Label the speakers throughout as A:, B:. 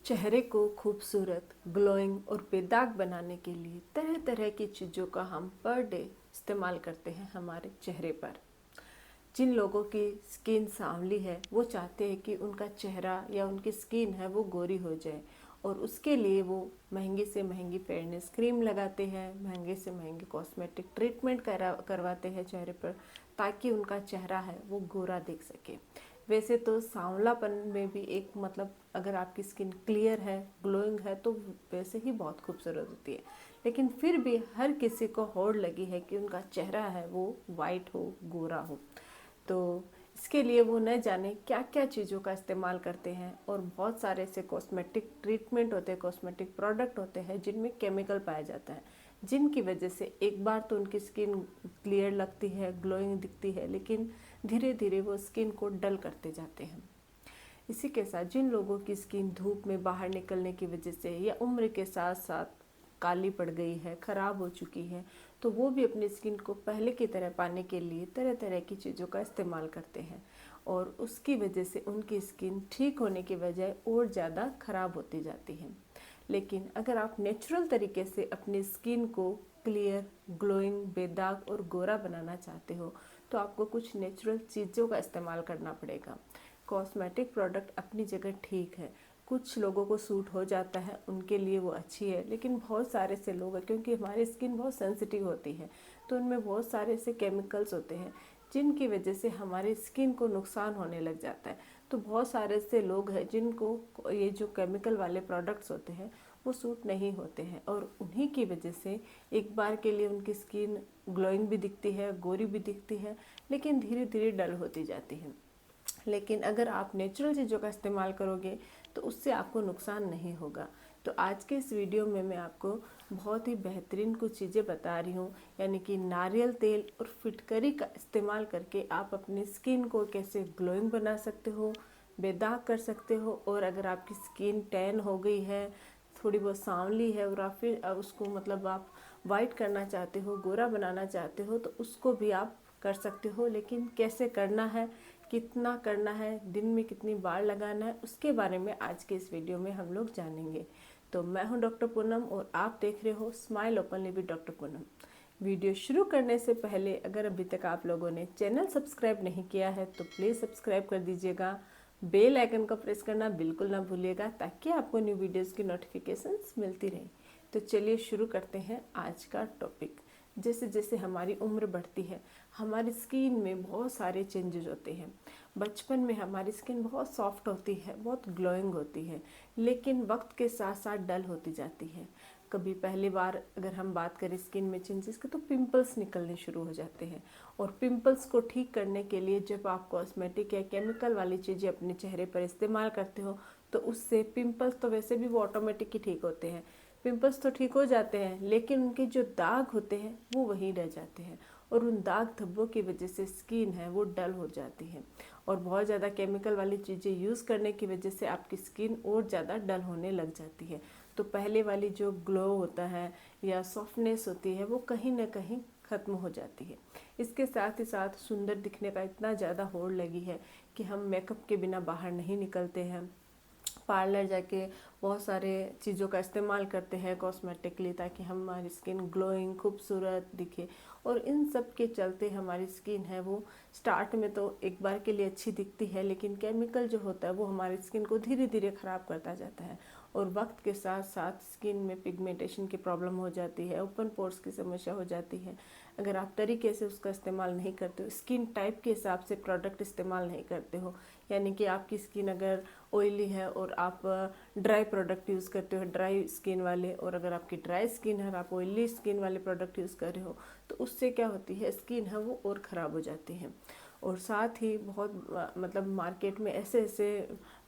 A: चेहरे को खूबसूरत, ग्लोइंग और बेदाग बनाने के लिए तरह तरह की चीज़ों का हम पर डे इस्तेमाल करते हैं हमारे चेहरे पर। जिन लोगों की स्किन सांवली है वो चाहते हैं कि उनका चेहरा या उनकी स्किन है वो गोरी हो जाए, और उसके लिए वो महंगी से महंगी फेयरनेस क्रीम लगाते हैं, महंगे से महंगे कॉस्मेटिक ट्रीटमेंट करवाते हैं चेहरे पर, ताकि उनका चेहरा है वो गोरा दिख सके। वैसे तो सांवलापन में भी एक मतलब अगर आपकी स्किन क्लियर है, ग्लोइंग है, तो वैसे ही बहुत खूबसूरत होती है। लेकिन फिर भी हर किसी को होड़ लगी है कि उनका चेहरा है वो वाइट हो, गोरा हो। तो इसके लिए वो न जाने क्या क्या चीज़ों का इस्तेमाल करते हैं, और बहुत सारे ऐसे कॉस्मेटिक ट्रीटमेंट होते हैं, कॉस्मेटिक प्रोडक्ट होते हैं जिनमें केमिकल पाया जाता है, जिनकी वजह से एक बार तो उनकी स्किन क्लियर लगती है, ग्लोइंग दिखती है, लेकिन धीरे धीरे वो स्किन को डल करते जाते हैं। इसी के साथ जिन लोगों की स्किन धूप में बाहर निकलने की वजह से या उम्र के साथ साथ काली पड़ गई है, ख़राब हो चुकी है, तो वो भी अपनी स्किन को पहले की तरह पाने के लिए तरह तरह की चीज़ों का इस्तेमाल करते हैं, और उसकी वजह से उनकी स्किन ठीक होने की बजाय और ज़्यादा ख़राब होती जाती है। लेकिन अगर आप नेचुरल तरीके से अपनी स्किन को क्लियर, ग्लोइंग, बेदाग और गोरा बनाना चाहते हो, तो आपको कुछ नेचुरल चीज़ों का इस्तेमाल करना पड़ेगा। कॉस्मेटिक प्रोडक्ट अपनी जगह ठीक है, कुछ लोगों को सूट हो जाता है, उनके लिए वो अच्छी है, लेकिन बहुत सारे से लोग हैं, क्योंकि हमारी स्किन बहुत सेंसिटिव होती है, तो उनमें बहुत सारे से केमिकल्स होते हैं जिनकी वजह से हमारी स्किन को नुकसान होने लग जाता है। तो बहुत सारे से लोग हैं जिनको ये जो केमिकल वाले प्रोडक्ट्स होते हैं वो सूट नहीं होते हैं, और उन्हीं की वजह से एक बार के लिए उनकी स्किन ग्लोइंग भी दिखती है, गोरी भी दिखती है, लेकिन धीरे धीरे डल होती जाती है। लेकिन अगर आप नेचुरल चीज़ों का इस्तेमाल करोगे तो उससे आपको नुकसान नहीं होगा। तो आज के इस वीडियो में मैं आपको बहुत ही बेहतरीन कुछ चीज़ें बता रही हूँ, यानी कि नारियल तेल और फिटकरी का इस्तेमाल करके आप अपनी स्किन को कैसे ग्लोइंग बना सकते हो, बेदाग कर सकते हो, और अगर आपकी स्किन टैन हो गई है, थोड़ी बहुत सांवली है, और आप फिर उसको मतलब आप वाइट करना चाहते हो, गोरा बनाना चाहते हो, तो उसको भी आप कर सकते हो। लेकिन कैसे करना है, कितना करना है, दिन में कितनी बार लगाना है, उसके बारे में आज के इस वीडियो में हम लोग जानेंगे। तो मैं हूं डॉक्टर पूनम और आप देख रहे हो smile openly with doctor Poonam. Video शुरू करने से पहले अगर अभी तक आप लोगों ने चैनल सब्सक्राइब नहीं किया है तो प्लीज़ सब्सक्राइब कर दीजिएगा। बेल आइकन को प्रेस करना बिल्कुल ना भूलिएगा, ताकि आपको न्यू वीडियोज़ की नोटिफिकेशंस मिलती रहे। तो चलिए शुरू करते हैं आज का टॉपिक। जैसे जैसे हमारी उम्र बढ़ती है, हमारी स्किन में बहुत सारे चेंजेस होते हैं। बचपन में हमारी स्किन बहुत सॉफ्ट होती है, बहुत ग्लोइंग होती है, लेकिन वक्त के साथ साथ डल होती जाती है। कभी पहली बार अगर हम बात करें स्किन में चेंजेस की, तो पिंपल्स निकलने शुरू हो जाते हैं, और पिंपल्स को ठीक करने के लिए जब आप कॉस्मेटिक या केमिकल वाली चीज़ें अपने चेहरे पर इस्तेमाल करते हो, तो उससे पिंपल्स तो वैसे भी वो ऑटोमेटिक ही ठीक होते हैं, पिंपल्स तो ठीक हो जाते हैं, लेकिन उनके जो दाग होते हैं वो वहीं रह जाते हैं, और उन दाग धब्बों की वजह से स्किन है वो डल हो जाती है, और बहुत ज़्यादा केमिकल वाली चीज़ें यूज़ करने की वजह से आपकी स्किन और ज़्यादा डल होने लग जाती है। तो पहले वाली जो ग्लो होता है या सॉफ्टनेस होती है वो कहीं ना कहीं ख़त्म हो जाती है। इसके साथ ही साथ सुंदर दिखने का इतना ज़्यादा होड़ लगी है कि हम मेकअप के बिना बाहर नहीं निकलते हैं, पार्लर जाके बहुत सारे चीज़ों का इस्तेमाल करते हैं कॉस्मेटिकली, ताकि हमारी स्किन ग्लोइंग खूबसूरत दिखे, और इन सब के चलते हमारी स्किन है वो स्टार्ट में तो एक बार के लिए अच्छी दिखती है, लेकिन केमिकल जो होता है वो हमारी स्किन को धीरे धीरे ख़राब करता जाता है, और वक्त के साथ साथ स्किन में पिगमेंटेशन की प्रॉब्लम हो जाती है, ओपन पोर्स की समस्या हो जाती है। अगर आप तरीके से उसका इस्तेमाल नहीं करते हो, स्किन टाइप के हिसाब से प्रोडक्ट इस्तेमाल नहीं करते हो, यानी कि आपकी स्किन अगर ऑयली है और आप ड्राई प्रोडक्ट यूज़ करते हो, ड्राई स्किन वाले, और अगर आपकी ड्राई स्किन है और आप ऑयली स्किन वाले प्रोडक्ट यूज़ कर रहे हो, तो उससे क्या होती है, स्किन है वो और ख़राब हो जाती है। और साथ ही बहुत मतलब मार्केट में ऐसे ऐसे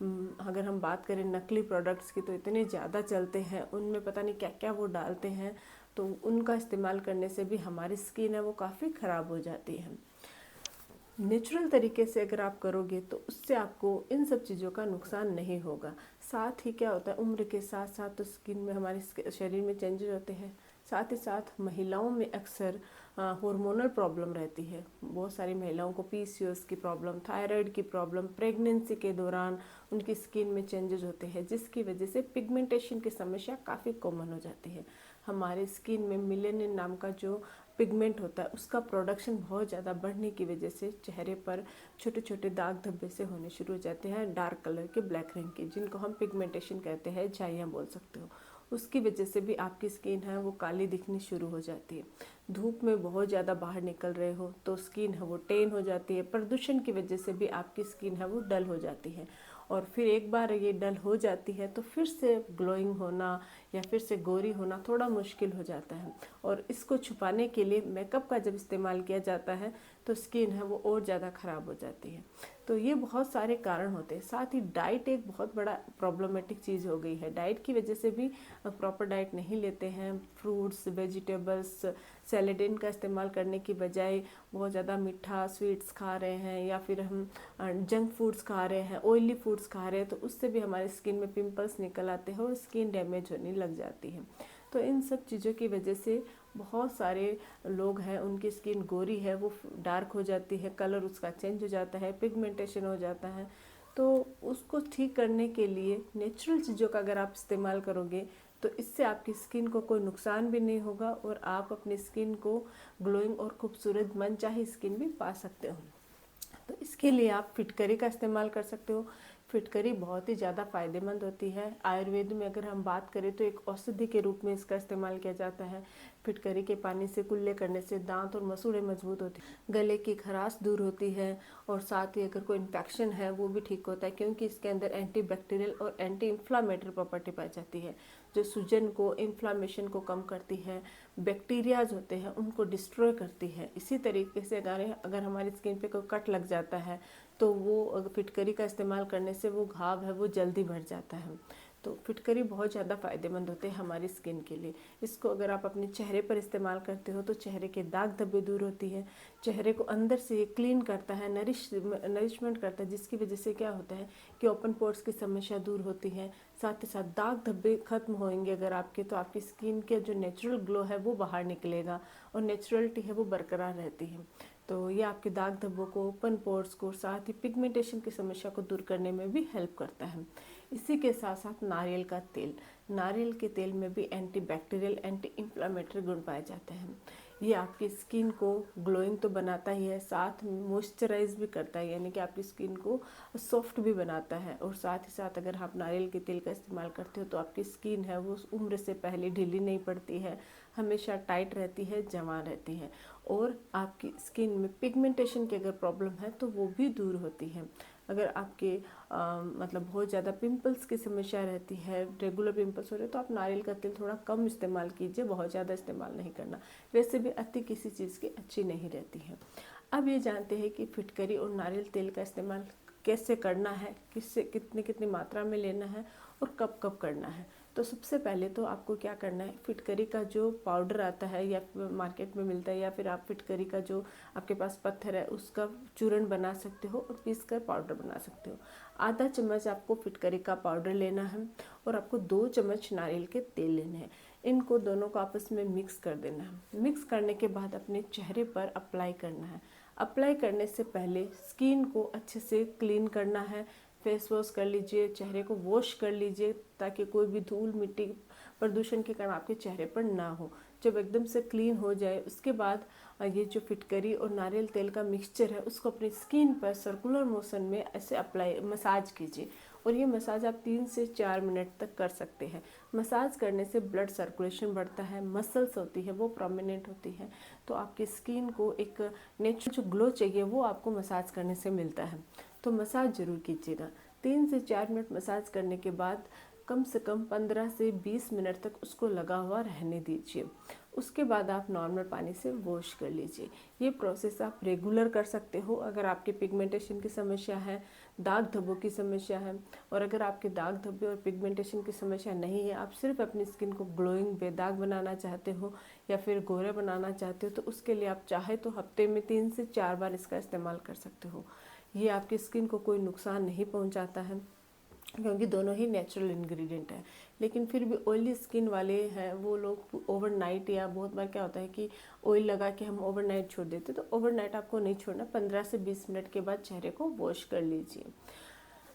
A: अगर हम बात करें नकली प्रोडक्ट्स की, तो इतने ज़्यादा चलते हैं, उनमें पता नहीं क्या क्या वो डालते हैं, तो उनका इस्तेमाल करने से भी हमारी स्किन है वो काफ़ी ख़राब हो जाती है। नेचुरल तरीके से अगर आप करोगे तो उससे आपको इन सब चीज़ों का नुकसान नहीं होगा। साथ ही क्या होता है, उम्र के साथ साथ तो स्किन में हमारे शरीर में चेंजेस होते हैं, साथ ही साथ महिलाओं में अक्सर हार्मोनल प्रॉब्लम रहती है। बहुत सारी महिलाओं को पीसीओएस की प्रॉब्लम, थायराइड की प्रॉब्लम, प्रेगनेंसी के दौरान उनकी स्किन में चेंजेस होते हैं, जिसकी वजह से पिगमेंटेशन की समस्या काफ़ी कॉमन हो जाती है। हमारे स्किन में मेलानिन नाम का जो पिगमेंट होता है उसका प्रोडक्शन बहुत ज़्यादा बढ़ने की वजह से चेहरे पर छोटे छोटे दाग धब्बे से होने शुरू हो जाते हैं, डार्क कलर के, ब्लैक रंग के, जिनको हम पिगमेंटेशन कहते हैं, झाइयाँ बोल सकते हो। उसकी वजह से भी आपकी स्किन है वो काली दिखनी शुरू हो जाती है। धूप में बहुत ज़्यादा बाहर निकल रहे हो तो स्किन है वो टेन हो जाती है। प्रदूषण की वजह से भी आपकी स्किन है वो डल हो जाती है, और फिर एक बार ये डल हो जाती है तो फिर से ग्लोइंग होना या फिर से गोरी होना थोड़ा मुश्किल हो जाता है। और इसको छुपाने के लिए मेकअप का जब इस्तेमाल किया जाता है तो स्किन है वो और ज़्यादा ख़राब हो जाती है। तो ये बहुत सारे कारण होते हैं। साथ ही डाइट एक बहुत बड़ा प्रॉब्लमेटिक चीज़ हो गई है। डाइट की वजह से भी प्रॉपर डाइट नहीं लेते हैं, फ्रूट्स, वेजिटेबल्स, सैलेडिन का इस्तेमाल करने की बजाय बहुत ज़्यादा मीठा स्वीट्स खा रहे हैं, या फिर हम जंक फूड्स खा रहे हैं, ऑयली फूड्स खा रहे हैं, तो उससे भी हमारी स्किन में पिंपल्स निकल आते हैं और स्किन डैमेज होने लग जाती है। तो इन सब चीज़ों की वजह से बहुत सारे लोग हैं उनकी स्किन गोरी है वो डार्क हो जाती है, कलर उसका चेंज हो जाता है, पिगमेंटेशन हो जाता है। तो उसको ठीक करने के लिए नेचुरल चीज़ों का अगर आप इस्तेमाल करोगे तो इससे आपकी स्किन को कोई नुकसान भी नहीं होगा और आप अपनी स्किन को ग्लोइंग और खूबसूरत मनचाही स्किन भी पा सकते हो। तो इसके लिए आप फिटकरी का इस्तेमाल कर सकते हो। फिटकरी बहुत ही ज़्यादा फ़ायदेमंद होती है। आयुर्वेद में अगर हम बात करें तो एक औषधि के रूप में इसका इस्तेमाल किया जाता है। फिटकरी के पानी से कुल्ले करने से दांत और मसूड़े मजबूत होती है, गले की खराश दूर होती है, और साथ ही अगर कोई इन्फेक्शन है वो भी ठीक होता है, क्योंकि इसके अंदर एंटी बैक्टीरियल और एंटी इन्फ्लामेटरी प्रॉपर्टी पाई जाती है, जो सूजन को, इन्फ्लामेशन को कम करती है, बैक्टीरियाज होते हैं उनको डिस्ट्रॉय करती है। इसी तरीके से अगर हमारी स्किन पे कोई कट लग जाता है तो वो फिटकरी का इस्तेमाल करने से वो घाव है वो जल्दी भर जाता है। तो फिटकरी बहुत ज़्यादा फ़ायदेमंद होते हैं हमारी स्किन के लिए। इसको अगर आप अपने चेहरे पर इस्तेमाल करते हो तो चेहरे के दाग धब्बे दूर होती है, चेहरे को अंदर से ये क्लीन करता है, नरिशमेंट करता है, जिसकी वजह से क्या होता है कि ओपन पोर्स की समस्या दूर होती है। साथ ही साथ दाग धब्बे खत्म होंगे अगर आपके, तो आपकी स्किन के जो नेचुरल ग्लो है वो बाहर निकलेगा और नेचुरलिटी है वो बरकरार रहती है। तो ये आपके दाग धब्बों को, ओपन पोर्स को, साथ ही पिगमेंटेशन की समस्या को दूर करने में भी हेल्प करता है। इसी के साथ साथ नारियल का तेल, नारियल के तेल में भी एंटी बैक्टीरियल, एंटी इन्फ्लामेटरी गुण पाए जाते हैं। ये आपकी स्किन को ग्लोइंग तो बनाता ही है, साथ में मॉइस्चराइज भी करता है, यानी कि आपकी स्किन को सॉफ्ट भी बनाता है। और साथ ही साथ अगर आप नारियल के तेल का इस्तेमाल करते हो तो आपकी स्किन है वो उम्र से पहले ढीली नहीं पड़ती है, हमेशा टाइट रहती है, जवान रहती है। और आपकी स्किन में पिगमेंटेशन की अगर प्रॉब्लम है तो वो भी दूर होती है। अगर आपके मतलब बहुत ज़्यादा पिंपल्स की समस्या रहती है, रेगुलर पिंपल्स हो रहे हैं, तो आप नारियल का तेल थोड़ा कम इस्तेमाल कीजिए, बहुत ज़्यादा इस्तेमाल नहीं करना। वैसे भी अति किसी चीज़ की अच्छी नहीं रहती है। अब ये जानते हैं कि फिटकरी और नारियल तेल का इस्तेमाल कैसे करना है, किससे कितनी कितनी मात्रा में लेना है और कब कब करना है। तो सबसे पहले तो आपको क्या करना है, फिटकरी का जो पाउडर आता है या मार्केट में मिलता है, या फिर आप फिटकरी का जो आपके पास पत्थर है उसका चूर्ण बना सकते हो और पीस कर पाउडर बना सकते हो। आधा चम्मच आपको फिटकरी का पाउडर लेना है और आपको 2 चम्मच नारियल के तेल लेने हैं। इनको दोनों को आपस में मिक्स कर देना है। मिक्स करने के बाद अपने चेहरे पर अप्लाई करना है। अप्लाई करने से पहले स्किन को अच्छे से क्लीन करना है, फेस वॉश कर लीजिए, चेहरे को वॉश कर लीजिए, ताकि कोई भी धूल मिट्टी प्रदूषण के कारण आपके चेहरे पर ना हो। जब एकदम से क्लीन हो जाए उसके बाद ये जो फिटकरी और नारियल तेल का मिक्सचर है उसको अपनी स्किन पर सर्कुलर मोशन में ऐसे अप्लाई, मसाज कीजिए। और ये मसाज आप 3 से 4 मिनट तक कर सकते हैं। मसाज करने से ब्लड सर्कुलेशन बढ़ता है, मसल्स होती है वो प्रोमिनेंट होती है, तो आपकी स्किन को एक नेचुरल जो ग्लो चाहिए वो आपको मसाज करने से मिलता है। तो मसाज ज़रूर कीजिएगा। 3 से 4 मिनट मसाज करने के बाद कम से कम 15 से 20 मिनट तक उसको लगा हुआ रहने दीजिए। उसके बाद आप नॉर्मल पानी से वॉश कर लीजिए। ये प्रोसेस आप रेगुलर कर सकते हो अगर आपके पिगमेंटेशन की समस्या है, दाग धब्बों की समस्या है। और अगर आपके दाग धब्बे और पिगमेंटेशन की समस्या नहीं है, आप सिर्फ अपनी स्किन को ग्लोइंग, बेदाग बनाना चाहते हो या फिर गोरे बनाना चाहते हो, तो उसके लिए आप चाहे तो हफ्ते में 3 से 4 बार इसका इस्तेमाल कर सकते हो। ये आपकी स्किन को कोई नुकसान नहीं पहुंचाता है क्योंकि दोनों ही नेचुरल इंग्रेडिएंट है। लेकिन फिर भी ऑयली स्किन वाले हैं वो लोग ओवरनाइट, या बहुत बार क्या होता है कि ऑयल लगा के हम ओवरनाइट छोड़ देते, तो ओवरनाइट आपको नहीं छोड़ना, 15 से 20 मिनट के बाद चेहरे को वॉश कर लीजिए।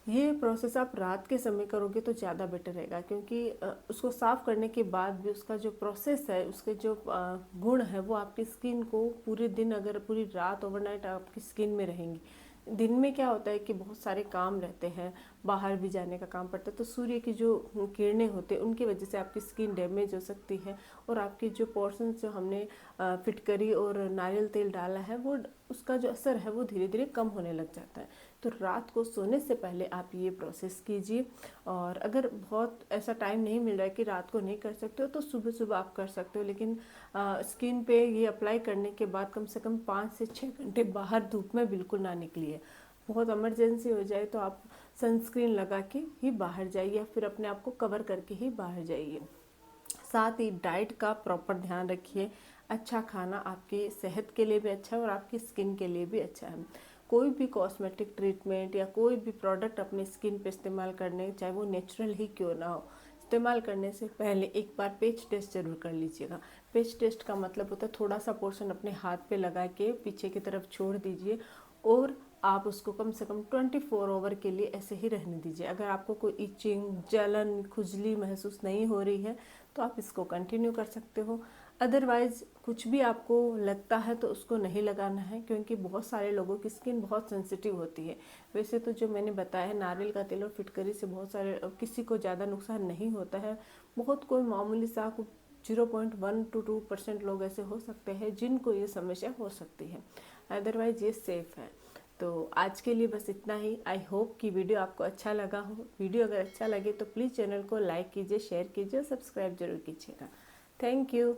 A: ये प्रोसेस आप रात के समय करोगे तो ज़्यादा बेटर रहेगा, क्योंकि उसको साफ़ करने के बाद भी उसका जो प्रोसेस है, उसके जो गुण है वो आपकी स्किन को पूरे दिन, अगर पूरी रात ओवरनाइट आपकी स्किन में रहेंगी। दिन में क्या होता है कि बहुत सारे काम रहते हैं, बाहर भी जाने का काम पड़ता है, तो सूर्य की जो किरणें होते हैं उनकी वजह से आपकी स्किन डैमेज हो सकती है, और आपकी जो पोर्शन जो हमने फिटकरी और नारियल तेल डाला है वो उसका जो असर है वो धीरे धीरे कम होने लग जाता है। तो रात को सोने से पहले आप ये प्रोसेस कीजिए। और अगर बहुत ऐसा टाइम नहीं मिल रहा है कि रात को नहीं कर सकते हो, तो सुबह सुबह आप कर सकते हो, लेकिन स्किन पे ये अप्लाई करने के बाद कम से कम 5 से 6 घंटे बाहर धूप में बिल्कुल ना निकलिए। बहुत इमरजेंसी हो जाए तो आप सनस्क्रीन लगा के ही बाहर जाइए, या फिर अपने आप को कवर करके ही बाहर जाइए। साथ ही डाइट का प्रॉपर ध्यान रखिए। अच्छा खाना आपकी सेहत के लिए भी अच्छा है और आपकी स्किन के लिए भी अच्छा है। कोई भी कॉस्मेटिक ट्रीटमेंट या कोई भी प्रोडक्ट अपनी स्किन पे इस्तेमाल करने, चाहे वो नेचुरल ही क्यों ना हो, इस्तेमाल करने से पहले एक बार पेच टेस्ट जरूर कर लीजिएगा। पेच टेस्ट का मतलब होता है थोड़ा सा पोर्शन अपने हाथ पे लगा के पीछे की तरफ छोड़ दीजिए, और आप उसको कम से कम 24 आवर के लिए ऐसे ही रहने दीजिए। अगर आपको कोई इचिंग, जलन, खुजली महसूस नहीं हो रही है तो आप इसको कंटिन्यू कर सकते हो। अदरवाइज़ कुछ भी आपको लगता है तो उसको नहीं लगाना है, क्योंकि बहुत सारे लोगों की स्किन बहुत सेंसिटिव होती है। वैसे तो जो मैंने बताया है, नारियल का तेल और फिटकरी से बहुत सारे किसी को ज़्यादा नुकसान नहीं होता है। बहुत कोई मामूली सा 0.1 to 2% लोग ऐसे हो सकते हैं जिनको ये समस्या हो सकती है, अदरवाइज ये सेफ़ है। तो आज के लिए बस इतना ही। आई होप कि वीडियो आपको अच्छा लगा हो। वीडियो अगर अच्छा लगे तो प्लीज़ चैनल को लाइक कीजिए, शेयर कीजिए और सब्सक्राइब जरूर कीजिएगा। Thank you.